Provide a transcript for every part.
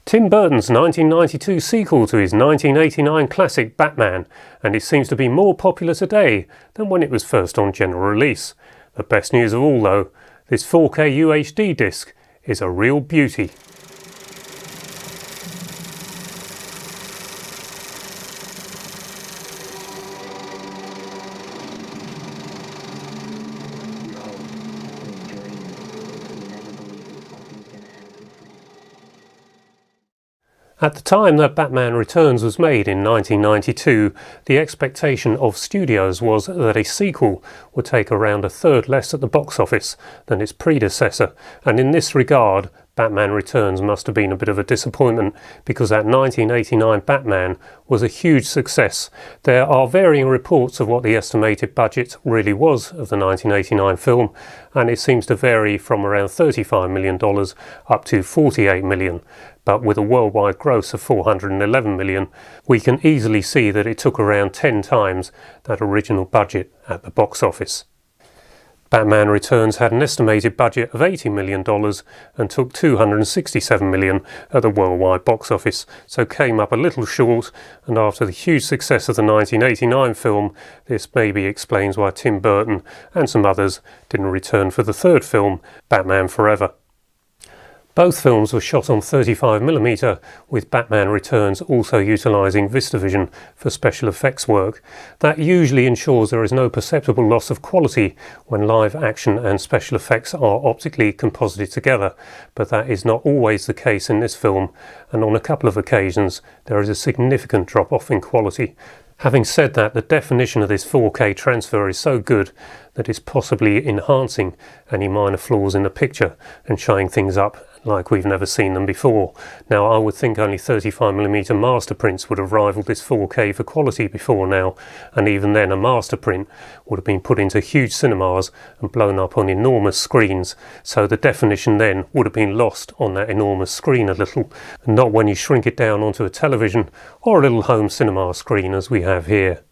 Tim Burton's 1992 sequel to his 1989 classic Batman, and it seems to be more popular today than when it was first on general release. The best news of all though, this 4K UHD disc is a real beauty. At the time that Batman Returns was made in 1992, the expectation of studios was that a sequel would take around a third less at the box office than its predecessor, and in this regard, Batman Returns must have been a bit of a disappointment because that 1989 Batman was a huge success. There are varying reports of what the estimated budget really was of the 1989 film, and it seems to vary from around $35 million up to $48 million. But with a worldwide gross of $411 million, we can easily see that it took around 10 times that original budget at the box office. Batman Returns had an estimated budget of $80 million and took $267 million at the worldwide box office, so came up a little short, and after the huge success of the 1989 film, this maybe explains why Tim Burton and some others didn't return for the third film, Batman Forever. Both films were shot on 35mm, with Batman Returns also utilising VistaVision for special effects work. That usually ensures there is no perceptible loss of quality when live action and special effects are optically composited together, but that is not always the case in this film, and on a couple of occasions there is a significant drop-off in quality. Having said that, the definition of this 4K transfer is so good that it's possibly enhancing any minor flaws in the picture and showing things up like we've never seen them before. Now, I would think only 35mm master prints would have rivaled this 4K for quality before now, and even then a master print would have been put into huge cinemas and blown up on enormous screens, so the definition then would have been lost on that enormous screen a little, and not when you shrink it down onto a television or a little home cinema screen as we have here.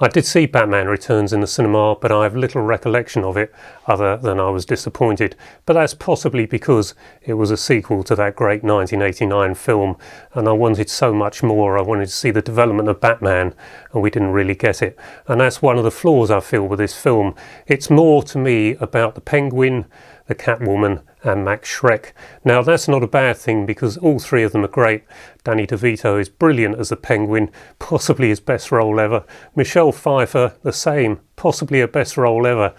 I did see Batman Returns in the cinema, but I have little recollection of it other than I was disappointed, but that's possibly because it was a sequel to that great 1989 film and I wanted so much more. I wanted to see the development of Batman and we didn't really get it, and that's one of the flaws I feel with this film. It's more to me about the Penguin, the Catwoman and Max Schreck. Now that's not a bad thing because all three of them are great. Danny DeVito is brilliant as the Penguin, possibly his best role ever. Michelle Pfeiffer, the same, possibly her best role ever.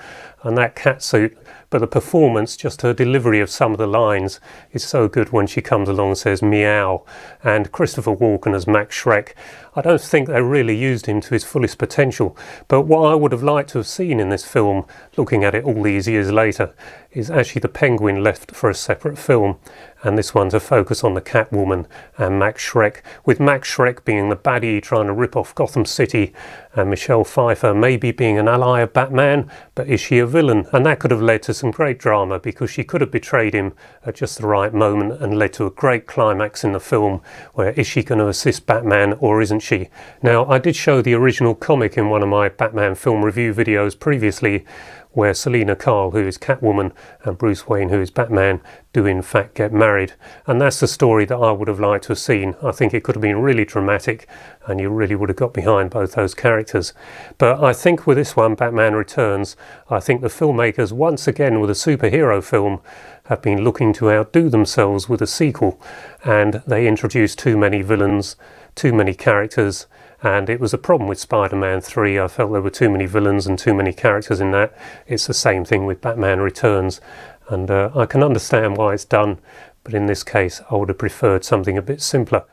And that catsuit, but the performance, just her delivery of some of the lines is so good when she comes along and says meow. And Christopher Walken as Max Schreck, I don't think they really used him to his fullest potential, but what I would have liked to have seen in this film, looking at it all these years later, is actually the Penguin left for a separate film, and this one to focus on the Catwoman and Max Schreck, with Max Schreck being the baddie trying to rip off Gotham City, and Michelle Pfeiffer maybe being an ally of Batman, but is she a villain? And that could have led to some great drama because she could have betrayed him at just the right moment and led to a great climax in the film where is she going to assist Batman or isn't she? Now, I did show the original comic in one of my Batman film review videos previously, where Selina Kyle, who is Catwoman, and Bruce Wayne, who is Batman, do in fact get married. And that's the story that I would have liked to have seen. I think it could have been really dramatic and you really would have got behind both those characters. But I think with this one, Batman Returns, I think the filmmakers, once again with a superhero film, have been looking to outdo themselves with a sequel, and they introduced too many villains, too many characters, and it was a problem with Spider-Man 3. I felt there were too many villains and too many characters in that. It's the same thing with Batman Returns, and I can understand why it's done, but in this case I would have preferred something a bit simpler.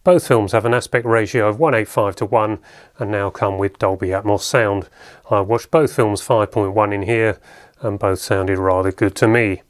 Both films have an aspect ratio of 1:85:1 and now come with Dolby Atmos sound. I watched both films 5.1 in here and both sounded rather good to me.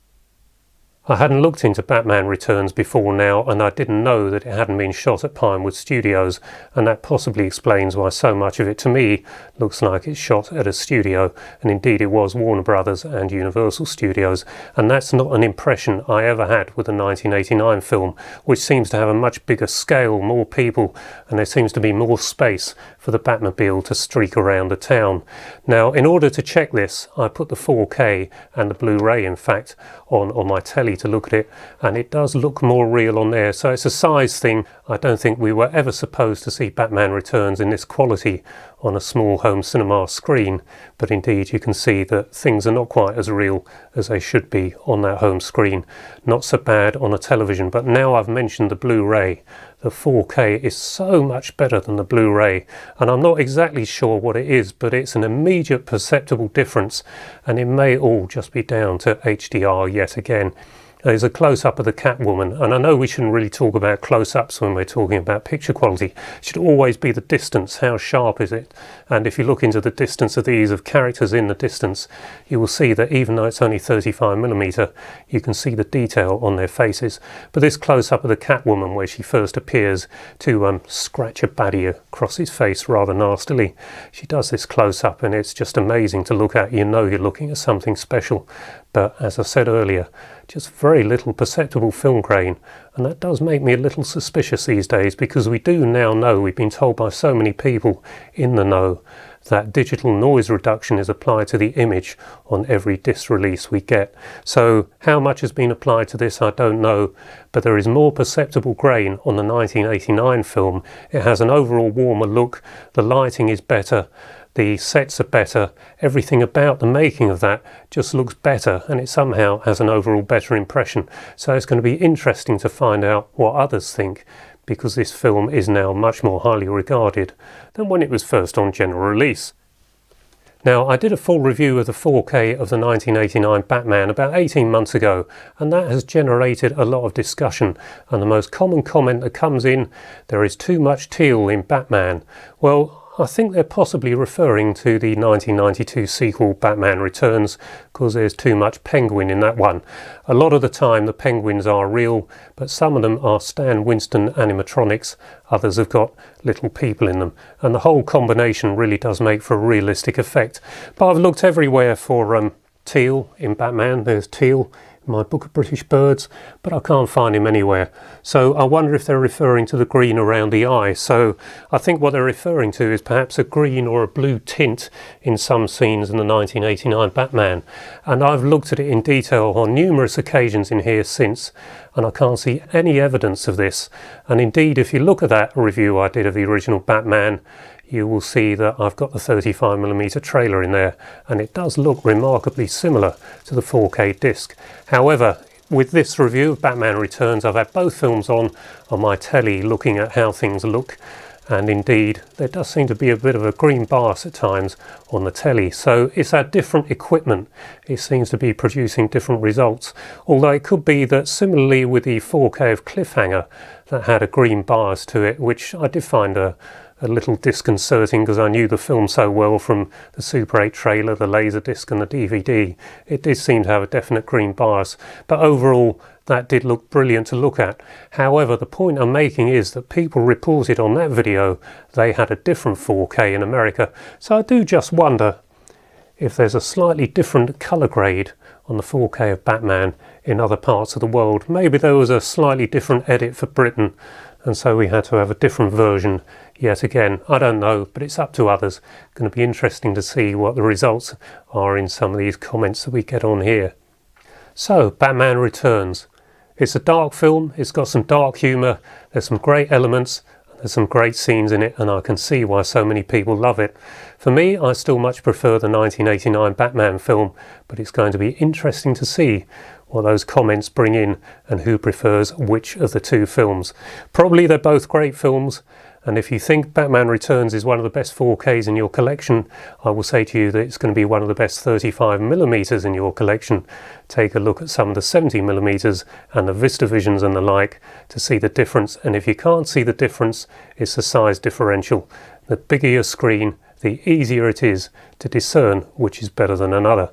I hadn't looked into Batman Returns before now, and I didn't know that it hadn't been shot at Pinewood Studios, and that possibly explains why so much of it to me looks like it's shot at a studio, and indeed it was Warner Brothers and Universal Studios, and that's not an impression I ever had with the 1989 film, which seems to have a much bigger scale, more people, and there seems to be more space for the Batmobile to streak around the town. Now, in order to check this, I put the 4K and the Blu-ray in fact on my telly lovely to look at it, and it does look more real on there. So it's a size thing. I don't think we were ever supposed to see Batman Returns in this quality on a small home cinema screen, but indeed you can see that things are not quite as real as they should be on that home screen. Not so bad on a television, but now I've mentioned the Blu-ray, the 4K is so much better than the Blu-ray, and I'm not exactly sure what it is, but it's an immediate perceptible difference, and it may all just be down to HDR yet again. There's a close-up of the Catwoman, and I know we shouldn't really talk about close-ups when we're talking about picture quality. It should always be the distance, how sharp is it? And if you look into the distance of these, of characters in the distance, you will see that even though it's only 35mm, you can see the detail on their faces. But this close-up of the Catwoman, where she first appears to scratch a baddie across his face rather nastily, she does this close-up, and it's just amazing to look at. You know you're looking at something special. But as I said earlier, just very little perceptible film grain, and that does make me a little suspicious these days, because we do now know, we've been told by so many people in the know, that digital noise reduction is applied to the image on every disc release we get. So how much has been applied to this, I don't know, but there is more perceptible grain on the 1989 film. It has an overall warmer look, the lighting is better, the sets are better, everything about the making of that just looks better, and it somehow has an overall better impression. So it's going to be interesting to find out what others think, because this film is now much more highly regarded than when it was first on general release. Now, I did a full review of the 4K of the 1989 Batman about 18 months ago, and that has generated a lot of discussion, and the most common comment that comes in, there is too much teal in Batman. Well, I think they're possibly referring to the 1992 sequel Batman Returns, because there's too much penguin in that one. A lot of the time the penguins are real, but some of them are Stan Winston animatronics, others have got little people in them, and the whole combination really does make for a realistic effect. But I've looked everywhere for teal in Batman. There's teal in my book of British birds, but I can't find him anywhere. So I wonder if they're referring to the green around the eye. So I think what they're referring to is perhaps a green or a blue tint in some scenes in the 1989 Batman. And I've looked at it in detail on numerous occasions in here since, and I can't see any evidence of this. And indeed, if you look at that review I did of the original Batman, you will see that I've got the 35mm trailer in there, and it does look remarkably similar to the 4K disc. However, with this review of Batman Returns, I've had both films on my telly looking at how things look, and indeed there does seem to be a bit of a green bias at times on the telly. So it's had different equipment, it seems to be producing different results, although it could be that similarly with the 4K of Cliffhanger that had a green bias to it, which I did find a little disconcerting, because I knew the film so well from the Super 8 trailer, the Laserdisc and the DVD. It did seem to have a definite green bias, but overall that did look brilliant to look at. However, the point I'm making is that people reported on that video they had a different 4K in America, so I do just wonder if there's a slightly different colour grade on the 4K of Batman in other parts of the world. Maybe there was a slightly different edit for Britain, and so we had to have a different version yet again. I don't know, but it's up to others. Going to be interesting to see what the results are in some of these comments that we get on here. So, Batman Returns. It's a dark film, it's got some dark humour, there's some great elements, there's some great scenes in it, and I can see why so many people love it. For me, I still much prefer the 1989 Batman film, but it's going to be interesting to see what those comments bring in and who prefers which of the two films. Probably they're both great films, and if you think Batman Returns is one of the best 4Ks in your collection, I will say to you that it's going to be one of the best 35mm in your collection. Take a look at some of the 70mm and the VistaVisions and the like to see the difference, and if you can't see the difference, it's the size differential. The bigger your screen, the easier it is to discern which is better than another.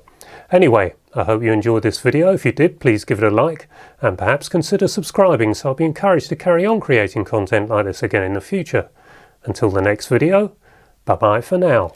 Anyway, I hope you enjoyed this video. If you did, please give it a like and perhaps consider subscribing, so I'll be encouraged to carry on creating content like this again in the future. Until the next video, bye bye for now.